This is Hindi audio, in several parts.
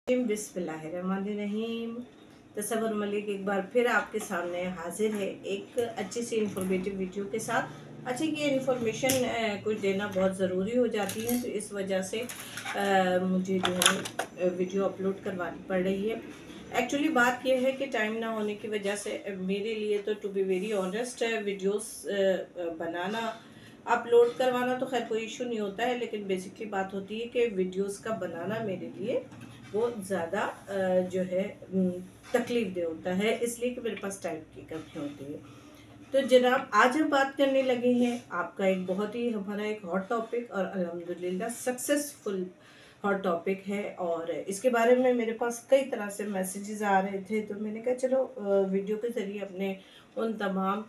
बिस्मिल्लाहिर्रहमानिर्रहीम। तसव्वुर मलिक एक बार फिर आपके सामने हाजिर है एक अच्छी सी इंफॉर्मेटिव वीडियो के साथ। अच्छा, ये इन्फॉर्मेशन कुछ देना बहुत ज़रूरी हो जाती है, तो इस वजह से मुझे जो है वीडियो अपलोड करवानी पड़ रही है। एक्चुअली बात यह है कि टाइम ना होने की वजह से मेरे लिए तो to be very honest videos बनाना अपलोड करवाना तो खैर कोई इशू नहीं होता है, लेकिन बेसिकली बात होती है कि वीडियोस का बनाना मेरे लिए वो ज़्यादा जो है तकलीफ दे होता है, इसलिए कि मेरे पास टाइम की कमी होती है। तो जनाब, आज हम बात करने लगे हैं आपका एक बहुत ही हमारा एक हॉट टॉपिक और अल्हम्दुलिल्लाह सक्सेसफुल हॉट टॉपिक है, और इसके बारे में मेरे पास कई तरह से मैसेजेस आ रहे थे, तो मैंने कहा चलो वीडियो के ज़रिए अपने उन तमाम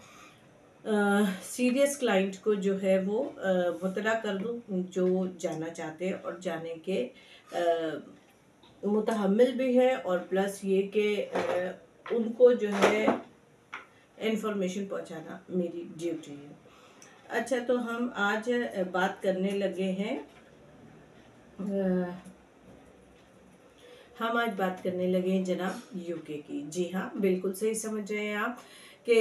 सीरियस क्लाइंट को जो है वो मुतला कर दूँ जो जानना चाहते हैं और जाने के मुतहम्मिल भी है, और प्लस ये कि उनको जो है इंफॉर्मेशन पहुंचाना मेरी ड्यूटी है। अच्छा, तो हम आज बात करने लगे हैं जनाब यूके की। जी हाँ, बिल्कुल सही समझ रहे हैं आप कि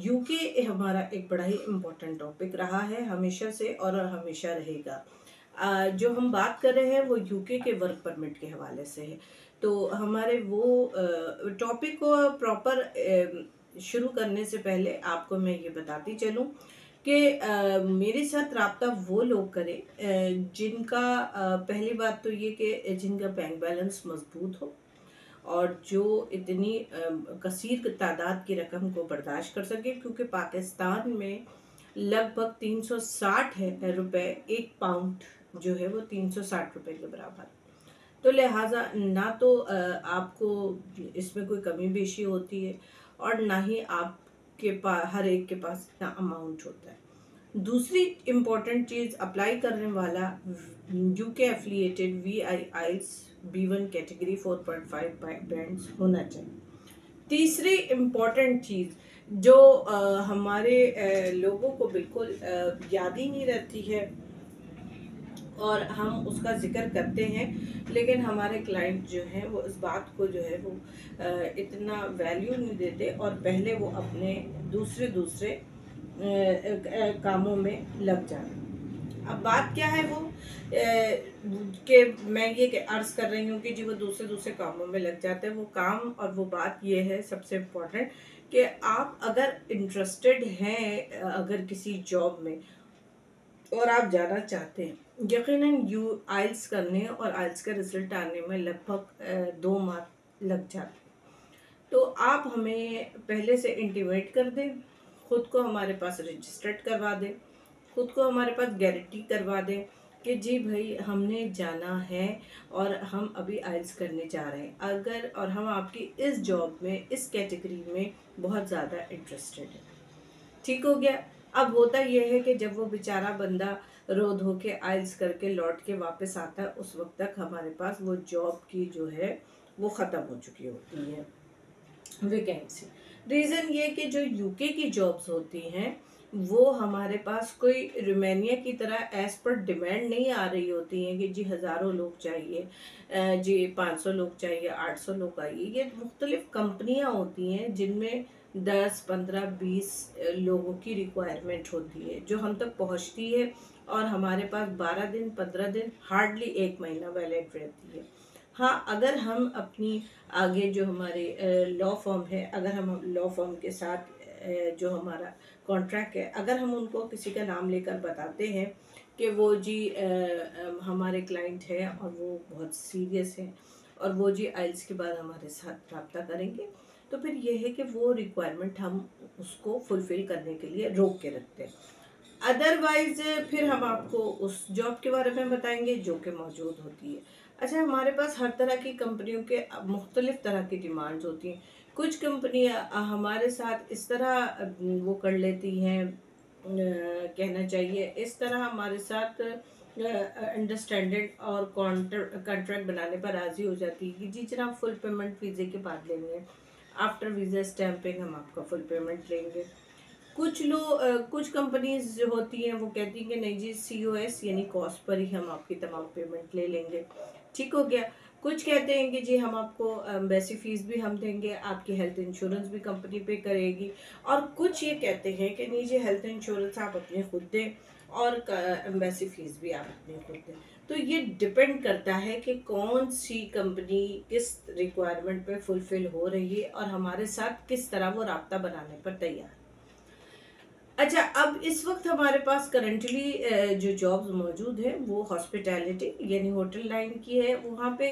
यूके हमारा एक बड़ा ही इम्पोर्टेंट टॉपिक रहा है हमेशा से और हमेशा रहेगा। जो हम बात कर रहे हैं वो यूके के वर्क परमिट के हवाले से है। तो हमारे वो टॉपिक को प्रॉपर शुरू करने से पहले आपको मैं ये बताती चलूँ कि मेरे साथ रब्ता वो लोग करें जिनका पहली बात तो ये कि जिनका बैंक बैलेंस मजबूत हो और जो इतनी कसीर तादाद की रकम को बर्दाश्त कर सके, क्योंकि पाकिस्तान में लगभग 360 है रुपए एक पाउंड जो है वो 360 रुपए के बराबर। तो लिहाजा ना तो आपको इसमें कोई कमी बेशी होती है और ना ही आपके पास हर एक के पास इतना अमाउंट होता है। दूसरी इम्पॉर्टेंट चीज़, अप्लाई करने वाला UK affiliated VIIs B1 category 4.5 bands होना चाहिए। तीसरी इम्पॉर्टेंट चीज़ जो हमारे लोगों को बिल्कुल याद ही नहीं रहती है और हम उसका जिक्र करते हैं, लेकिन हमारे क्लाइंट जो हैं वो इस बात को जो है वो इतना वैल्यू नहीं देते और पहले वो अपने दूसरे कामों में लग जाते। अब बात क्या है वो कि मैं ये अर्ज कर रही हूँ कि जी वो दूसरे कामों में लग जाते हैं। वो काम और वो बात ये है सबसे इम्पोर्टेंट कि आप अगर इंटरेस्टेड हैं अगर किसी जॉब में और आप जाना चाहते हैं, यकीनन आइल्स करने और आइल्स का रिजल्ट आने में लगभग 2 माह लग जाते हैं। तो आप हमें पहले से इंटीमेट कर दें, खुद को हमारे पास रजिस्टर्ड करवा दें, खुद को हमारे पास गारंटी करवा दें कि जी भाई हमने जाना है और हम अभी आइल्स करने जा रहे हैं अगर, और हम आपकी इस जॉब में इस कैटेगरी में बहुत ज़्यादा इंटरेस्टेड है। ठीक हो गया। अब होता यह है कि जब वो बेचारा बंदा रो धो के आइल्स करके लौट के वापस आता है, उस वक्त तक हमारे पास वो जॉब की जो है वो ख़त्म हो चुकी होती है वैकेंसी। रीज़न ये कि जो यूके की जॉब्स होती हैं वो हमारे पास कोई रोमानिया की तरह एज पर डिमांड नहीं आ रही होती हैं कि जी हज़ारों लोग चाहिए, जी 500 लोग चाहिए, 800 लोग आइए। ये मुख्तलिफ कंपनियां होती हैं जिनमें 10, 15, 20 लोगों की रिक्वायरमेंट होती है जो हम तक पहुंचती है, और हमारे पास 12 दिन 15 दिन हार्डली 1 महीना वैलिड रहती है। हाँ, अगर हम अपनी आगे जो हमारे लॉ फर्म है, अगर हम लॉ फर्म के साथ जो हमारा कॉन्ट्रैक्ट है, अगर हम उनको किसी का नाम लेकर बताते हैं कि वो जी हमारे क्लाइंट है और वो बहुत सीरियस है और वो जी आइल्स के बाद हमारे साथ रब्ता करेंगे, तो फिर ये है कि वो रिक्वायरमेंट हम उसको फुलफ़िल करने के लिए रोक के रखते हैं। अदरवाइज फिर हम आपको उस जॉब के बारे में बताएंगे जो कि मौजूद होती है। अच्छा, हमारे पास हर तरह की कंपनियों के मुख्तलिफ तरह की डिमांड्स होती हैं। कुछ कंपनियां हमारे साथ इस तरह वो कर लेती हैं, कहना चाहिए इस तरह हमारे साथ अंडरस्टैंडेड और कॉन्ट्रैक्ट बनाने पर राज़ी हो जाती है कि जी जनाब फुल पेमेंट वीज़े के बाद लेंगे, आफ्टर वीज़ा स्टैंपिंग हम आपका फुल पेमेंट लेंगे। कुछ कंपनीज जो होती हैं वो कहती हैं कि नहीं जी COS यानी कॉस्ट पर ही हम आपकी तमाम पेमेंट ले लेंगे। ठीक हो गया। कुछ कहते हैं कि जी हम आपको एम्बेसी फीस भी हम देंगे, आपकी हेल्थ इंश्योरेंस भी कंपनी पे करेगी। और कुछ ये कहते हैं कि नहीं जी हेल्थ इंश्योरेंस आप अपने खुद दें और एम्बेसी फीस भी आप अपने खुद दें। तो ये डिपेंड करता है कि कौन सी कंपनी किस रिक्वायरमेंट पे फुलफिल हो रही है और हमारे साथ किस तरह वो राब्ता बनाने पर तैयार है। अच्छा, अब इस वक्त हमारे पास करंटली जो जॉब्स मौजूद है वो हॉस्पिटैलिटी यानी होटल लाइन की है। वहाँ पे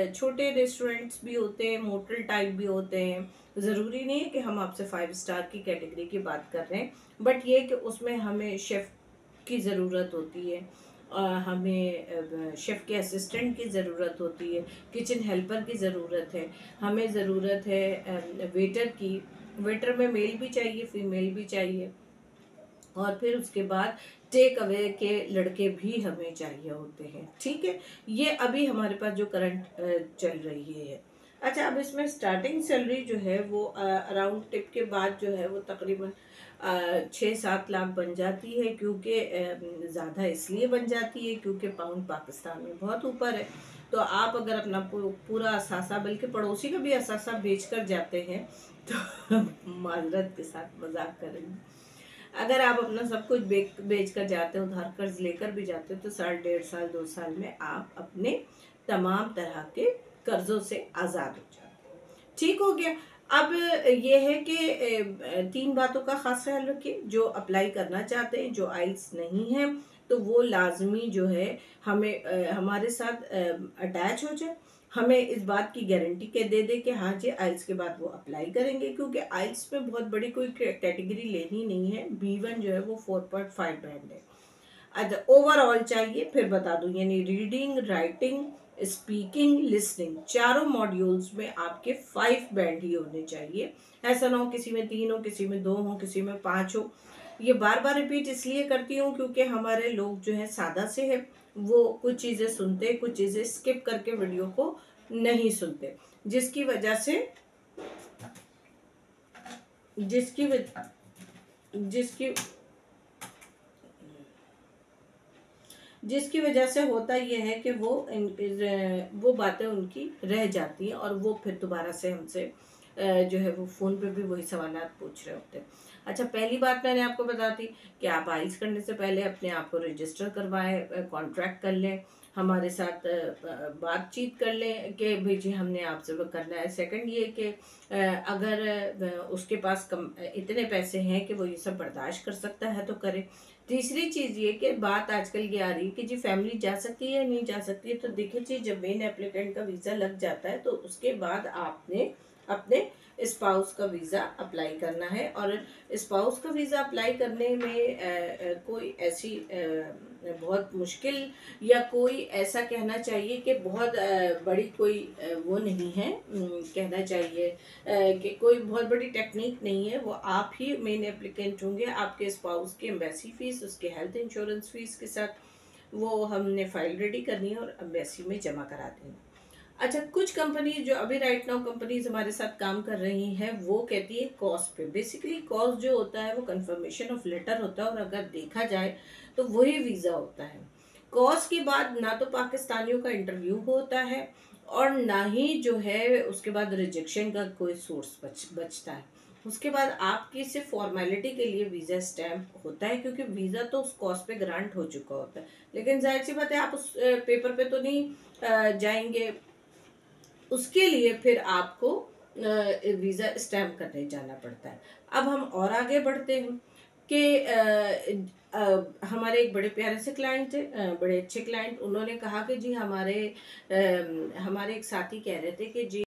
छोटे रेस्टोरेंट्स भी होते हैं, मोटल टाइप भी होते हैं। ज़रूरी नहीं है कि हम आपसे 5 स्टार की कैटेगरी की बात कर रहे हैं, बट ये कि उसमें हमें शेफ़ की ज़रूरत होती है, हमें शेफ़ के असिस्टेंट की ज़रूरत होती है, किचन हेल्पर की ज़रूरत है, हमें ज़रूरत है वेटर की। वेटर में मेल भी चाहिए, फीमेल भी चाहिए। और फिर उसके बाद टेक अवे के लड़के भी हमें चाहिए होते हैं। ठीक है, ये अभी हमारे पास जो करंट चल रही है। अच्छा, अब इसमें स्टार्टिंग सैलरी जो है वो अराउंड टिप के बाद जो है वो तकरीबन 6-7 लाख बन जाती है, क्योंकि ज़्यादा इसलिए बन जाती है क्योंकि पाउंड पाकिस्तान में बहुत ऊपर है। तो आप अगर अपना पूरा असासा, बल्कि पड़ोसी का भी असासा बेच कर जाते हैं तो माजरत के साथ मजाक करेंगे, अगर आप अपना सब कुछ बेच कर जाते हो, उधार कर्ज लेकर भी जाते हो, तो साल, 1.5 साल, 2 साल में आप अपने तमाम तरह के कर्जों से आज़ाद हो जाते हो। ठीक हो गया। अब ये है कि 3 बातों का खास ख्याल रखिए। जो अप्लाई करना चाहते हैं, जो आइल्स नहीं है, तो वो लाजमी जो है हमें हमारे साथ अटैच हो जाए, हमें इस बात की गारंटी के दे दे कि हाँ जी आइल्स के बाद वो अप्लाई करेंगे, क्योंकि आइल्स में बहुत बड़ी कोई कैटेगरी लेनी नहीं है। B1 जो है वो 4.5 बैंड है। अच्छा, ओवरऑल चाहिए, फिर बता दूं, यानी रीडिंग, राइटिंग, स्पीकिंग, लिसनिंग, चारों मॉड्यूल्स में आपके 5 बैंड ही होने चाहिए। ऐसा ना हो किसी में 3 हो, किसी में 2 हो, किसी में 5 हो। ये बार बार रिपीट इसलिए करती हूँ क्योंकि हमारे लोग जो है सादा से है, वो कुछ चीज़ें सुनते, कुछ चीज़ें स्किप करके वीडियो को नहीं सुनते, जिसकी वजह से जिसकी वज- जिसकी जिसकी वजह से होता ये है कि वो बातें उनकी रह जाती हैं और वो फिर दोबारा से हमसे जो है वो फ़ोन पे भी वही सवालात पूछ रहे होते हैं। अच्छा, पहली बात मैंने आपको बता दी कि आप आइल्स करने से पहले अपने आप को रजिस्टर करवाएं, कॉन्ट्रैक्ट कर लें, हमारे साथ बातचीत कर लें कि भाई जी हमने आपसे वो करना है। सेकंड ये कि अगर उसके पास इतने पैसे हैं कि वो ये सब बर्दाश्त कर सकता है तो करे। तीसरी चीज़ ये कि बात आजकल ये आ रही है कि जी फैमिली जा सकती है या नहीं जा सकती है। तो देखिए जी, जब मेन एप्लीकेंट का वीज़ा लग जाता है तो उसके बाद आपने अपने स्पाउस का वीज़ा अप्लाई करना है। और स्पाउस का वीज़ा अप्लाई करने में कोई ऐसी बहुत मुश्किल या कोई ऐसा कहना चाहिए कि बहुत बड़ी कोई वो नहीं है, कहना चाहिए कि कोई बहुत बड़ी टेक्निक नहीं है। वो आप ही मेन एप्लीकेंट होंगे, आपके स्पाउस की एम्बेसी फीस, उसके हेल्थ इंश्योरेंस फीस के साथ वो हमने फाइल रेडी करनी है और एम्बेसी में जमा करा देनी है। अच्छा, कुछ कंपनी जो अभी राइट नाउ कंपनीज हमारे साथ काम कर रही हैं वो कहती है कॉस्ट पे। बेसिकली कॉस्ट जो होता है वो कंफर्मेशन ऑफ लेटर होता है, और अगर देखा जाए तो वही वीज़ा होता है। कॉस्ट के बाद ना तो पाकिस्तानियों का इंटरव्यू होता है और ना ही जो है उसके बाद रिजेक्शन का कोई सोर्स बचता है। उसके बाद आपकी सिर्फ फॉर्मेलिटी के लिए वीज़ा स्टैम्प होता है, क्योंकि वीज़ा तो उस कॉस्ट पे ग्रांट हो चुका होता है। लेकिन जाहिर सी बात है आप उस पेपर पे तो नहीं जाएंगे, उसके लिए फिर आपको वीज़ा स्टैम्प करने जाना पड़ता है। अब हम और आगे बढ़ते हैं कि हमारे एक बड़े प्यारे से क्लाइंट थे, बड़े अच्छे क्लाइंट। उन्होंने कहा कि जी हमारे एक साथी कह रहे थे कि जी